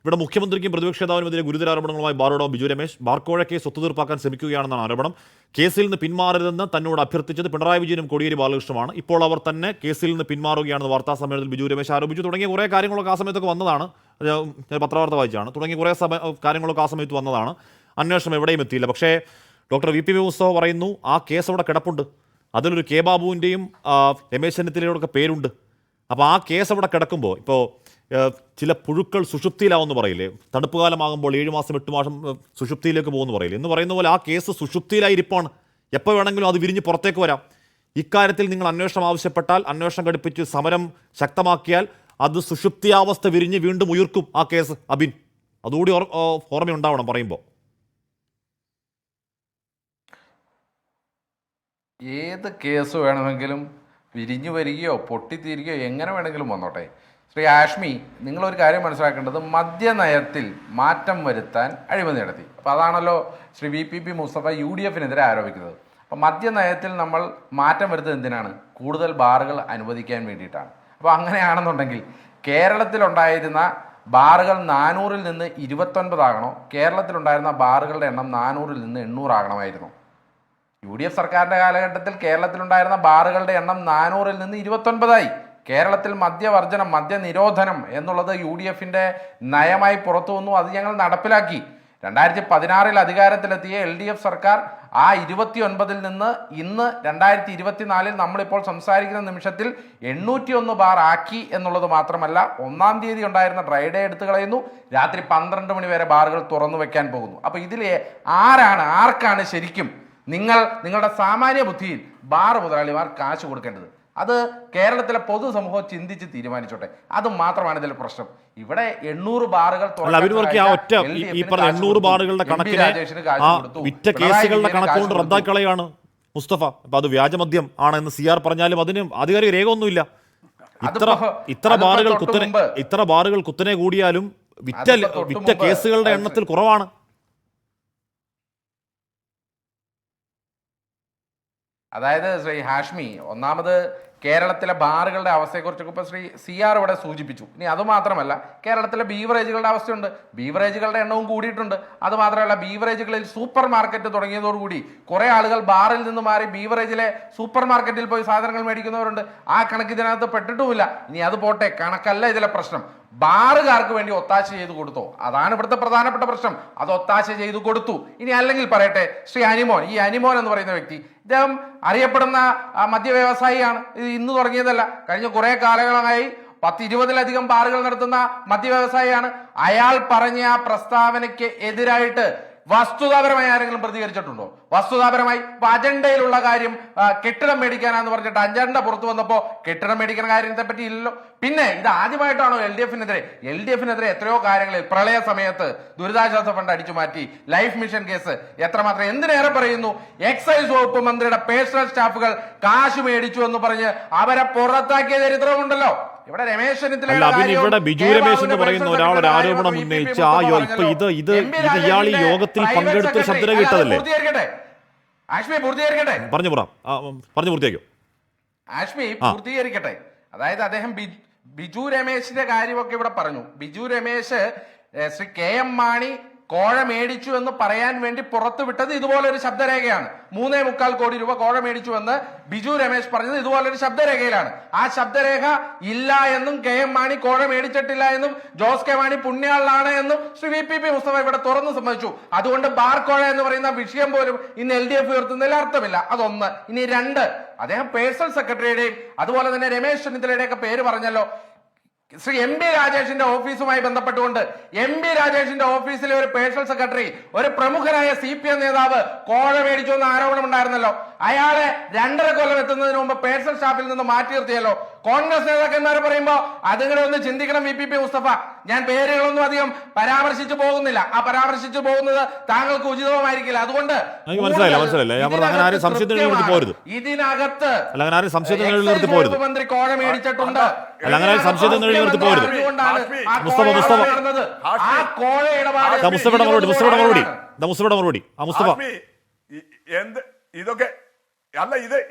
ഇവിടെ മുഖ്യമന്ത്രിക്കും പ്രതിപക്ഷ നേതാവിനുമെതിരെ ഗുരുതര ആരോപണങ്ങളുമായി ബാറുടമ ബിജു രമേശ് ബാർക്കോഴ കേസ് ഒത്തുതീർപ്പാക്കാൻ ശ്രമിക്കുകയാണെന്നാണ് ആരോപണം. കേസിൽ നിന്ന് പിന്മാറരുതെന്ന് തന്നോട് അഭ്യർത്ഥിച്ചത് പിണറായി വിജയനും കോടിയേരി ബാലകൃഷ്ണനുമാണ്. ഇപ്പോൾ അവർ തന്നെ കേസിൽ നിന്ന് പിന്മാറുകയാണെന്ന് വാർത്താ സമ്മേളനത്തിൽ ബിജു രമേശ് ആരോപിച്ചു. തുടങ്ങിയ കുറേ കാര്യങ്ങളൊക്കെ ആ സമയത്തൊക്കെ വന്നതാണ്. ഞാൻ പത്രവാർത്ത വായിച്ചാണ്. തുടങ്ങിയ കുറേ കാര്യങ്ങളൊക്കെ ആ സമയത്ത് വന്നതാണ്. അന്വേഷണം എവിടെയും എത്തിയില്ല. പക്ഷേ ഡോക്ടർ വി പി മുസ്തഫ പറയുന്നു ആ കേസ് അവിടെ കിടപ്പുണ്ട്. അതിലൊരു കെ ബാബുവിൻ്റെയും രമേശ് ചെന്നിത്തലയുടെയൊക്കെ പേരുണ്ട്. അപ്പോൾ ആ കേസ് അവിടെ കിടക്കുമ്പോൾ ഇപ്പോൾ ചില പുഴുക്കൾ സുഷുപ്തിയിലാവെന്ന് പറയില്ലേ, തണുപ്പ് കാലമാകുമ്പോൾ 7 മാസം 8 മാസം സുഷുപ്തിയിലേക്ക് പോകുമെന്ന് പറയില്ലേ, എന്ന് പറയുന്ന പോലെ ആ കേസ് സുഷുപ്തിയിലായിരിപ്പാണ്. എപ്പോൾ വേണമെങ്കിലും അത് വിരിഞ്ഞ് പുറത്തേക്ക് വരാം. ഇക്കാര്യത്തിൽ നിങ്ങൾ അന്വേഷണം ആവശ്യപ്പെട്ടാൽ, അന്വേഷണം ഘടിപ്പിച്ച് സമരം ശക്തമാക്കിയാൽ അത് സുഷുപ്തിയാവസ്ഥ വിരിഞ്ഞ് വീണ്ടും ഉയർക്കും ആ കേസ്. അബിൻ, അതുകൂടി ഓർമ്മയുണ്ടാവണം പറയുമ്പോൾ. ഏത് കേസ് വേണമെങ്കിലും വിരിഞ്ഞു വരികയോ പൊട്ടിത്തീരുകയോ എങ്ങനെ വേണമെങ്കിലും വന്നോട്ടെ. ശ്രീ ആഷ്മി, നിങ്ങളൊരു കാര്യം മനസ്സിലാക്കേണ്ടത്, മദ്യനയത്തിൽ മാറ്റം വരുത്താൻ അഴിമതി നടത്തി. അപ്പോൾ അതാണല്ലോ ശ്രീ വി.പി. മുസ്തഫ UDF-നെതിരെ ആരോപിക്കുന്നത്. അപ്പോൾ മദ്യനയത്തിൽ നമ്മൾ മാറ്റം വരുത്തുന്നത് എന്തിനാണ്? കൂടുതൽ ബാറുകൾ അനുവദിക്കാൻ വേണ്ടിയിട്ടാണ്. അപ്പോൾ അങ്ങനെയാണെന്നുണ്ടെങ്കിൽ കേരളത്തിലുണ്ടായിരുന്ന ബാറുകൾ 400-ൽ നിന്ന് 29 ആകണോ? കേരളത്തിലുണ്ടായിരുന്ന ബാറുകളുടെ എണ്ണം 400-ൽ നിന്ന് 800 ആകണമായിരുന്നു. UDF സർക്കാരിൻ്റെ കാലഘട്ടത്തിൽ കേരളത്തിലുണ്ടായിരുന്ന ബാറുകളുടെ എണ്ണം 400-ൽ നിന്ന് 29ആയി. കേരളത്തിൽ മദ്യവർജനം, മദ്യനിരോധനം എന്നുള്ളത് UDF-ന്റെ നയമായി പുറത്തു വന്നു. അത് ഞങ്ങൾ നടപ്പിലാക്കി. 2016-ൽ അധികാരത്തിലെത്തിയ LDF സർക്കാർ ആ 29-ൽ നിന്ന് ഇന്ന് 2024-ൽ നമ്മളിപ്പോൾ സംസാരിക്കുന്ന നിമിഷത്തിൽ 801 ബാർ ആക്കി എന്നുള്ളത് മാത്രമല്ല, 1-ാം തീയതി ഉണ്ടായിരുന്ന ഡ്രൈ ഡേ എടുത്തു കളയുന്നു. രാത്രി 12 മണി വരെ ബാറുകൾ തുറന്നു വെക്കാൻ പോകുന്നു. അപ്പോൾ ഇതിൽ ആർക്കാണ് ശരിക്കും നിങ്ങളുടെ സാമാന്യ ബുദ്ധിയിൽ ബാർ മുതലാളിമാർ കാശ് കൊടുക്കേണ്ടത്? അത് കേരളത്തിലെ പൊതുസമൂഹം ചിന്തിച്ച് തീരുമാനിച്ചോട്ടെ. അത് മാത്രമാണ് ഇതിലെ പ്രശ്നം. ഇവിടെ 800 ബാറുകൾ വിറ്റ കേസുകളുടെ കണക്കുകൊണ്ട് റദ്ദാക്കളയാണ് മുസ്തഫ. അപ്പൊ അത് വ്യാജമദ്യം ആണെന്ന് CR പറഞ്ഞാലും അതിന് ആധികാരിക രേഖ ഒന്നുമില്ല. ഇത്ര ബാറുകൾ കുത്തനെ കൂടിയാലും വിറ്റ കേസുകളുടെ എണ്ണത്തിൽ കുറവാണ്. അതായത് ശ്രീ ഹാഷ്മി, ഒന്നാമത് കേരളത്തിലെ ബാറുകളുടെ അവസ്ഥയെക്കുറിച്ചൊക്കെ ഇപ്പോൾ ശ്രീ CR ഇവിടെ സൂചിപ്പിച്ചു. ഇനി അതുമാത്രമല്ല, കേരളത്തിലെ ബീവറേജുകളുടെ അവസ്ഥയുണ്ട്. ബീവറേജുകളുടെ എണ്ണവും കൂടിയിട്ടുണ്ട്. അതുമാത്രമല്ല, ബീവറേജുകളിൽ സൂപ്പർ മാർക്കറ്റ് തുടങ്ങിയതോടുകൂടി കുറേ ആളുകൾ ബാറിൽ നിന്ന് മാറി ബീവറേജിലെ സൂപ്പർ മാർക്കറ്റിൽ പോയി സാധനങ്ങൾ മേടിക്കുന്നവരുണ്ട്. ആ കണക്ക് ഇതിനകത്ത് പെട്ടിട്ടുമില്ല. ഇനി അത് പോട്ടെ, കണക്കല്ല ഇതിലെ പ്രശ്നം. ബാറുകാർക്ക് വേണ്ടി ഒത്താശ ചെയ്തു കൊടുത്തോ? അതാണ് ഇവിടുത്തെ പ്രധാനപ്പെട്ട പ്രശ്നം. അത് ഒത്താശ ചെയ്തു കൊടുത്തു. ഇനി അല്ലെങ്കിൽ പറയട്ടെ, ശ്രീ അനിമോൻ, ഈ അനിമോൻ എന്ന് പറയുന്ന വ്യക്തി, ഇദ്ദേഹം അറിയപ്പെടുന്ന മദ്യ വ്യവസായിയാണ്. ഇത് ഇന്ന് തുടങ്ങിയതല്ല. കഴിഞ്ഞ കുറെ കാലങ്ങളായി 10-20-ലധികം ബാറുകൾ നടത്തുന്ന മദ്യ വ്യവസായിയാണ്. അയാൾ പറഞ്ഞ ആ പ്രസ്താവനയ്ക്ക് എതിരായിട്ട് വസ്തുതാപരമായി ആരെങ്കിലും പ്രതികരിച്ചിട്ടുണ്ടോ? വസ്തുതാപരമായി അജണ്ടയിലുള്ള കാര്യം കെട്ടിടം മേടിക്കാനാന്ന് പറഞ്ഞിട്ട് അജണ്ട പുറത്തു വന്നപ്പോ കെട്ടിടം മേടിക്കുന്ന കാര്യത്തെ പറ്റി ഇല്ലല്ലോ. പിന്നെ ഇത് ആദ്യമായിട്ടാണോ LDF-നെതിരെ എത്രയോ കാര്യങ്ങളിൽ, പ്രളയ സമയത്ത് ദുരിതാശ്വാസ ഫണ്ട് അടിച്ചു മാറ്റി, ലൈഫ് മിഷൻ കേസ്, എത്രമാത്രം, എന്തിനേറെ പറയുന്നു, എക്സൈസ് വകുപ്പ് മന്ത്രിയുടെ പേഴ്സണൽ സ്റ്റാഫുകൾ കാശ് മേടിച്ചു എന്ന് പറഞ്ഞ് അവരെ പുറത്താക്കിയ ചരിത്രമുണ്ടല്ലോ. ഇവിടെ രമേശ് ഇവിടെ ബിജു രമേശ് എന്ന് പറയുന്ന ഒരാൾ ഒരു ആരോപണം ഉന്നയിച്ച ഇത് ഇയാൾ ഈ യോഗത്തിൽ പങ്കെടുത്ത ശബ്ദരേഖ ഇട്ടതല്ലേ? ആഷ്മി പൂർത്തീകരിക്കട്ടെ. പറഞ്ഞു പൂർത്തിയാക്കോ. ആഷ്മി പൂർത്തീകരിക്കട്ടെ. അതായത് അദ്ദേഹം ബിജു രമേശിന്റെ കാര്യമൊക്കെ ഇവിടെ പറഞ്ഞു. ബിജു രമേശ് ശ്രീ KM മാണി കോഴ മേടിച്ചു എന്ന് പറയാൻ വേണ്ടി പുറത്തുവിട്ടത് ഇതുപോലൊരു ശബ്ദരേഖയാണ്. 3.25 കോടി രൂപ കോഴ മേടിച്ചു എന്ന് ബിജു രമേശ് പറഞ്ഞത് ഇതുപോലൊരു ശബ്ദരേഖയിലാണ്. ആ ശബ്ദരേഖ ഇല്ല എന്നും KM മാണി കോഴ മേടിച്ചിട്ടില്ല എന്നും ജോസ് കെ മാണി പുണ്യാളാണ് എന്നും ശ്രീ വി.പി. മുസ്തഫ ഇവിടെ തുറന്നു സമ്മതിച്ചു. അതുകൊണ്ട് ബാർ കോഴ എന്ന് പറയുന്ന വിഷയം പോലും ഇന്ന് LDF ഉയർത്തുന്നതിൽ അർത്ഥമില്ല. അതൊന്ന്. ഇനി 2, അദ്ദേഹം പേഴ്സണൽ സെക്രട്ടറിയുടെയും അതുപോലെ തന്നെ രമേശ് ചെന്നിത്തലയുടെ ഒക്കെ പേര് പറഞ്ഞല്ലോ. ശ്രീ MB രാജേഷിന്റെ ഓഫീസുമായി ബന്ധപ്പെട്ടുകൊണ്ട് MB രാജേഷിന്റെ ഓഫീസിലെ ഒരു പേഴ്സണൽ സെക്രട്ടറി, ഒരു പ്രമുഖനായ CPM നേതാവ് കോഴ മേടിച്ചു എന്ന ആരോപണം ഉണ്ടായിരുന്നല്ലോ. അയാളെ 2.5 കൊല്ലം എത്തുന്നതിന് മുമ്പ് പേഴ്സണൽ സ്റ്റാഫിൽ നിന്ന് മാറ്റി നിർത്തിയല്ലോ. കോൺഗ്രസ് നേതാക്കന്മാർ പറയുമ്പോൾ അതിങ്ങനെ ഒന്ന് ചിന്തിക്കണം വി.പി. മുസ്തഫ. ഞാൻ പേരുകളൊന്നും അധികം പരാമർശിച്ചു പോകുന്നില്ല. ആ പരാമർശിച്ചു പോകുന്നത് താങ്കൾക്ക് ഉചിതമായിരിക്കില്ല. അതുകൊണ്ട് ഇതിനകത്ത് മന്ത്രി കോഴ മേടിച്ചിട്ടുണ്ട്. ആ കോഴ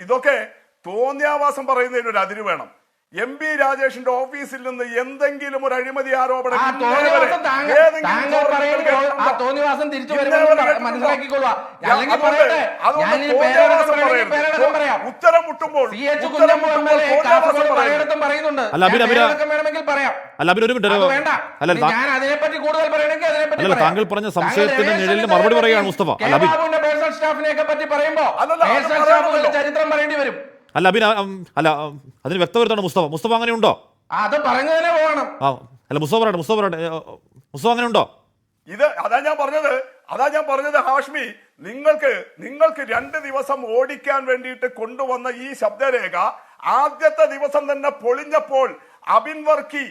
ഇതൊക്കെ തോന്നിയാവാസം പറയുന്നതിന് ഒരു അതിര് വേണം. MP രാജേഷിന്റെ ഓഫീസിൽ നിന്ന് എന്തെങ്കിലും ഒരു അഴിമതി ആരോപണം ആ തോന്നിവാസം തിരിച്ചു മനസ്സിലാക്കിക്കൊള്ളുക. അല്ലെങ്കിൽ പറയട്ടെ, ഉത്തരം മുട്ടുമ്പോൾ പലയിടത്തും പറയുന്നുണ്ട്. വേണമെങ്കിൽ പറയാം. വേണ്ട, ഞാൻ അതിനെപ്പറ്റി കൂടുതൽ പറയണമെങ്കിൽ അതിനെപ്പറ്റി താങ്കൾ പറഞ്ഞ സംശയത്തിന്റെ നിഴലിന് മറുപടി പറയുകയാണ് മുസ്തഫ. പേഴ്സണൽ സ്റ്റാഫിനെയൊക്കെ പറ്റി പറയുമ്പോ പേഴ്സണൽ സ്റ്റാഫുകളുടെ ചരിത്രം പറയേണ്ടി വരും. അല്ല അതിന് വ്യക്തവരുത്താണ് മുസ്തഫ അങ്ങനെ ഉണ്ടോ? അത് പറഞ്ഞതിനെ പോകണം. അല്ല മുസ്തഫ അങ്ങനെ ഉണ്ടോ? അതാ ഞാൻ പറഞ്ഞത് ഹാഷ്മി, നിങ്ങൾക്ക് 2 ദിവസം ഓടിക്കാൻ വേണ്ടിയിട്ട് കൊണ്ടുവന്ന ഈ ശബ്ദരേഖ ആദ്യത്തെ ദിവസം തന്നെ പൊളിഞ്ഞപ്പോൾ അബിൻ വർക്കി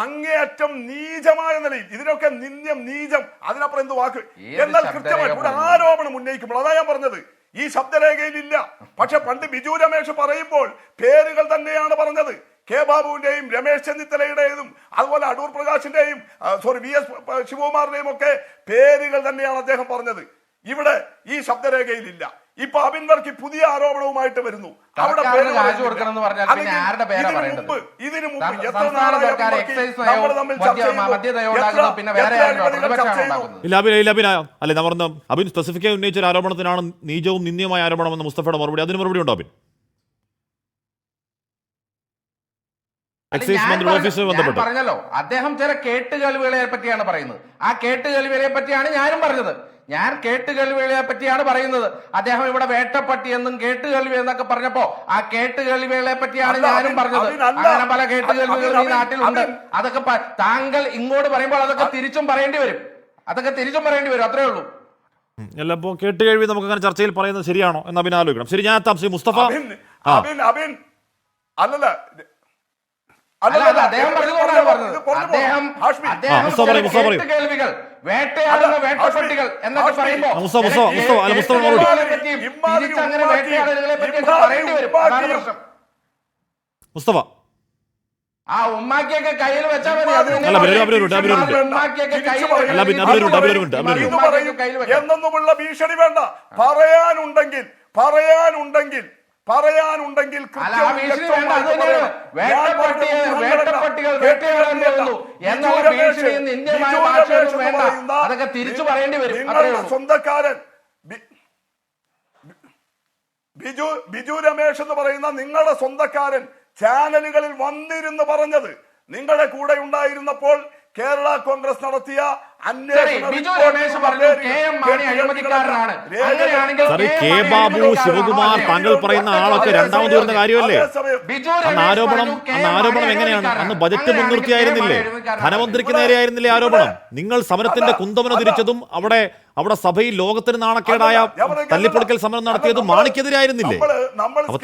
അങ്ങേയറ്റം നീചമായ നിലയിൽ, ഇതിനൊക്കെ നീചം, അതിനപ്പുറം എന്ത് വാക്ക്, എന്നാൽ കൃത്യമായിട്ട് ഒരു ആരോപണം ഉന്നയിക്കുമ്പോൾ അതാ ഞാൻ പറഞ്ഞത് ഈ ശബ്ദരേഖയിൽ ഇല്ല. പക്ഷെ പണ്ട് ബിജു രമേശ് പറയുമ്പോൾ പേരുകൾ തന്നെയാണ് പറഞ്ഞത്. കെ ബാബുവിന്റെയും രമേശ് ചെന്നിത്തലയുടേതും അതുപോലെ അടൂർ പ്രകാശിന്റെയും VS ശിവകുമാറിന്റെയും ഒക്കെ പേരുകൾ തന്നെയാണ് അദ്ദേഹം പറഞ്ഞത്. ഇവിടെ ഈ ശബ്ദരേഖയിൽ ഇല്ല. ഇപ്പൊ അബിൻ വർക്കി പുതിയ ആരോപണവുമായിട്ട് വരുന്നു. അവിടെ ഇതിനു മുമ്പ് എത്ര നാളായി നമ്മൾ തമ്മിൽ ചർച്ച ചെയ്യുന്നു. അബിൻ സ്പെസിഫിക്കായി ഉന്നയിച്ച ഒരു ആരോപണത്തിനാണ് നീചവും നിന്ദ്യമായ ആരോപണമെന്ന് മുസ്തഫയുടെ മറുപടി. അതിന് മറുപടി ഉണ്ടോ അബിൻ? പറഞ്ഞല്ലോ, അദ്ദേഹം ചില കേട്ടുകേൾവികളെ പറ്റിയാണ് പറയുന്നത്. ആ കേട്ടുകേൾവികളെ പറ്റിയാണ് ഞാനും പറഞ്ഞത്. ഞാൻ കേട്ടുകേൾവികളെ പറ്റിയാണ് പറയുന്നത്. അദ്ദേഹം ഇവിടെ വേട്ടപ്പട്ടി എന്നും കേട്ടുകേൾവി എന്നൊക്കെ പറഞ്ഞപ്പോ ആ കേട്ടുകേൾവികളെ പറ്റിയാണ് ഞാനും പറഞ്ഞത്. അങ്ങനെ പല കേട്ടുകേൾവികളും ഈ നാട്ടിലുണ്ട്. അതൊക്കെ താങ്കൾ ഇങ്ങോട്ട് പറയുമ്പോൾ അതൊക്കെ തിരിച്ചും പറയേണ്ടി വരും. അത്രേ ഉള്ളൂ. അല്ല, ഇപ്പോ കേട്ടുകേൾവി നമുക്ക് അങ്ങനെ ചർച്ചയിൽ പറയുന്നത് ശരിയാണോ എന്ന് അബിൻ ആലോചിക്കണം. ശരി, ഞാൻ എത്താം. ശ്രീ മുസ്തഫ വേട്ടയാടുന്ന വേട്ടപ്പട്ടികൾ എന്നൊക്കെ പറയുമ്പോൾ മുസ്തഫ ആ ഉമ്മാക്കിയൊക്കെ കയ്യിൽ വെച്ചാൽ മതി. എന്നൊന്നുമുള്ള ഭീഷണി വേണ്ട. പറയാനുണ്ടെങ്കിൽ അതൊക്കെ തിരിച്ചു പറയേണ്ടി വരും. സ്വന്തക്കാരൻ ബിജു രമേശ് എന്ന് പറയുന്ന നിങ്ങളുടെ സ്വന്തക്കാരൻ ചാനലുകളിൽ വന്നിരുന്ന് പറഞ്ഞത് നിങ്ങളുടെ കൂടെ ഉണ്ടായിരുന്നപ്പോൾ കേരള കോൺഗ്രസ് നടത്തിയ കെ ബാബു, ശിവകുമാർ, താങ്കൾ പറയുന്ന ആളൊക്കെ രണ്ടാമത് വരുന്ന കാര്യമല്ലേ? ആരോപണം എങ്ങനെയാണ്? അന്ന് ബജറ്റ് മുൻനിർത്തിയായിരുന്നില്ലേ? ധനമന്ത്രിക്ക് നേരെയായിരുന്നില്ലേ ആരോപണം? നിങ്ങൾ സമരത്തിന്റെ കുന്തമന തിരിച്ചതും അവിടെ സഭയിൽ ലോകത്തിന് നാണക്കേടായ തല്ലിപ്പൊളിക്കൽ സമരം നടത്തിയതും മാണിക്കെതിരായിരുന്നില്ലേ? അപ്പൊ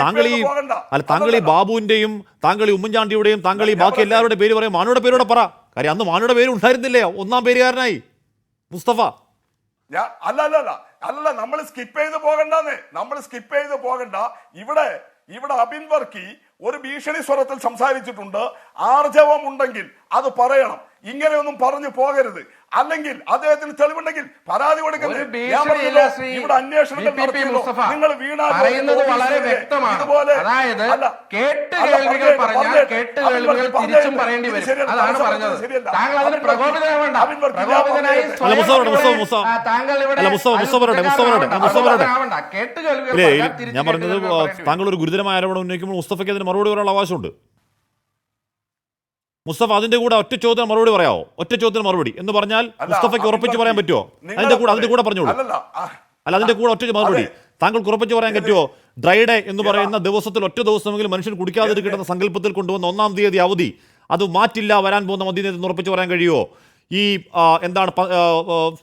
താങ്കൾ ഈ ബാബുവിന്റെയും താങ്കൾ ഈ ഉമ്മൻചാണ്ടിയുടെയും താങ്കൾ ഈ ബാക്കി എല്ലാവരുടെ പേര് പറയും. മാണിയുടെ പേരോടെ പറ. കാര്യം അന്ന് മാണിയുടെ പേര് ഉണ്ടായിരുന്നില്ലേ? ഒന്നാം പേരുകാരനായി മുസ്തഫ. അല്ല, നമ്മൾ സ്കിപ്പ് ചെയ്ത് പോകണ്ട. ഇവിടെ അബിൻ വർക്കി ഒരു ഭീഷണി സ്വരത്തിൽ സംസാരിച്ചിട്ടുണ്ട്. ആർജവം ഉണ്ടെങ്കിൽ അത് പറയണം. ഇങ്ങനെയൊന്നും പറഞ്ഞു പോകരുത്. അല്ലെങ്കിൽ അദ്ദേഹത്തിന് തെളിവുണ്ടെങ്കിൽ പരാതി കൊടുക്കുന്നത് ഇവിടെ അന്വേഷണങ്ങൾ നിങ്ങൾ പറയുന്നത് വളരെ വ്യക്തമാണ്. അതായത് കേട്ടുകേൾവികൾ പറഞ്ഞാൽ കേട്ടുകേൾവികൾ തിരിച്ചും പറയേണ്ടി വരും. അതാണ് പറഞ്ഞത്. താങ്കൾ അതിന് പ്രകോപിതനാവേണ്ട. പ്രകോപിതനായി താങ്കൾ ഇവിടെ ഞാൻ പറഞ്ഞത് താങ്കൾ ഒരു ഗുരുതരമായ ആരോപണം ഉന്നയിക്കുമ്പോൾ മുസ്തഫയ്ക്ക് അതിന് മറുപടി പറയാനുള്ള അവകാശമുണ്ട്. മുസ്തഫ അതിന്റെ കൂടെ ഒറ്റ ചോദ്യം മറുപടി പറയാമോ? ഒറ്റ ചോദ്യം മറുപടി എന്ന് പറഞ്ഞാൽ മുസ്തഫയ്ക്ക് ഉറപ്പിച്ച് പറയാൻ പറ്റുമോ? അതിന്റെ കൂടെ പറഞ്ഞോളൂ. അല്ല, അതിന്റെ കൂടെ ഒറ്റ മറുപടി താങ്കൾക്ക് ഉറപ്പിച്ച് പറയാൻ പറ്റുമോ? ഡ്രൈഡേ എന്ന് പറയുന്ന ദിവസത്തിൽ ഒറ്റ ദിവസമെങ്കിലും മനുഷ്യൻ കുടിക്കാതിരിക്കുന്ന സങ്കല്പത്തിൽ കൊണ്ടുവന്ന 1-ാം തീയതി അവധി അത് മാറ്റില്ല വരാൻ പോകുന്ന മദ്യനയത്തിൽ ഉറപ്പിച്ച് പറയാൻ കഴിയുമോ? ഈ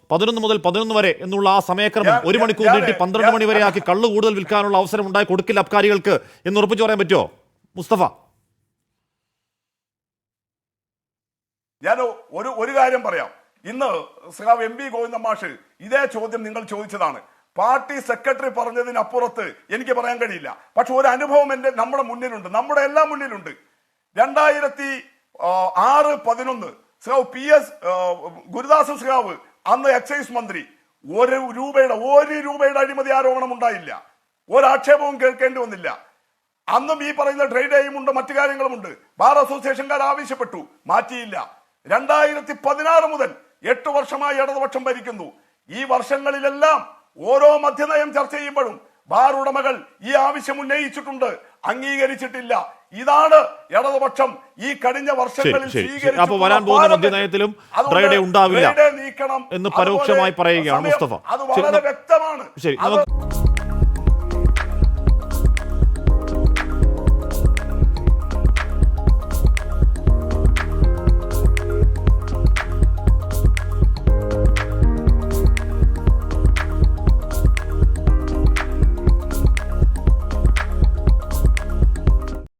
11 മുതൽ 11 വരെ എന്നുള്ള ആ സമയക്രമം 1 മണിക്കൂർ നീട്ടി 12 മണി വരെ ആക്കി കള്ള് കൂടുതൽ വിൽക്കാനുള്ള അവസരം ഉണ്ടായി കൊടുക്കില്ല അബ്കാരികൾക്ക് എന്ന് ഉറപ്പിച്ച് പറയാൻ പറ്റുമോ മുസ്തഫ? ഞാൻ ഒരു കാര്യം പറയാം. ഇന്ന് MP ഗോവിന്ദൻ മാഷ് ഇതേ ചോദ്യം നിങ്ങൾ ചോദിച്ചതാണ്. പാർട്ടി സെക്രട്ടറി പറഞ്ഞതിനപ്പുറത്ത് എനിക്ക് പറയാൻ കഴിയില്ല. പക്ഷെ ഒരു അനുഭവം നമ്മുടെ മുന്നിലുണ്ട്, നമ്മുടെ എല്ലാം മുന്നിലുണ്ട്. 2006-11 PS ഗുരുദാസൻ സ്രാവ് അന്ന് എക്സൈസ് മന്ത്രി, 1 രൂപയുടെ അഴിമതി ആരോപണം ഉണ്ടായില്ല. ഒരാക്ഷേപവും കേൾക്കേണ്ടി വന്നില്ല. അന്നും ഈ പറയുന്ന ട്രേഡ് ഡേയും ഉണ്ട്, മറ്റു കാര്യങ്ങളുമുണ്ട്. ബാർ അസോസിയേഷൻകാർ ആവശ്യപ്പെട്ടു, മാറ്റിയില്ല. 2016 മുതൽ 8 വർഷമായി ഇടതുപക്ഷം ഭരിക്കുന്നു. ഈ വർഷങ്ങളിലെല്ലാം ഓരോ മദ്യനയം ചർച്ച ചെയ്യുമ്പോഴും ബാർ ഉടമകൾ ഈ ആവശ്യം ഉന്നയിച്ചിട്ടുണ്ട്, അംഗീകരിച്ചിട്ടില്ല. ഇതാണ് ഇടതുപക്ഷം ഈ കഴിഞ്ഞ വർഷങ്ങളിൽ അപ്പൊ വരാൻ പോകുന്ന മദ്യനയത്തിലും ട്രേഡ് ഉണ്ടാവില്ല നീക്കണം എന്ന് പരോക്ഷമായി പറയുകയാണ് മുസ്തഫ. അത് വളരെ വ്യക്തമാണ്. ശരി.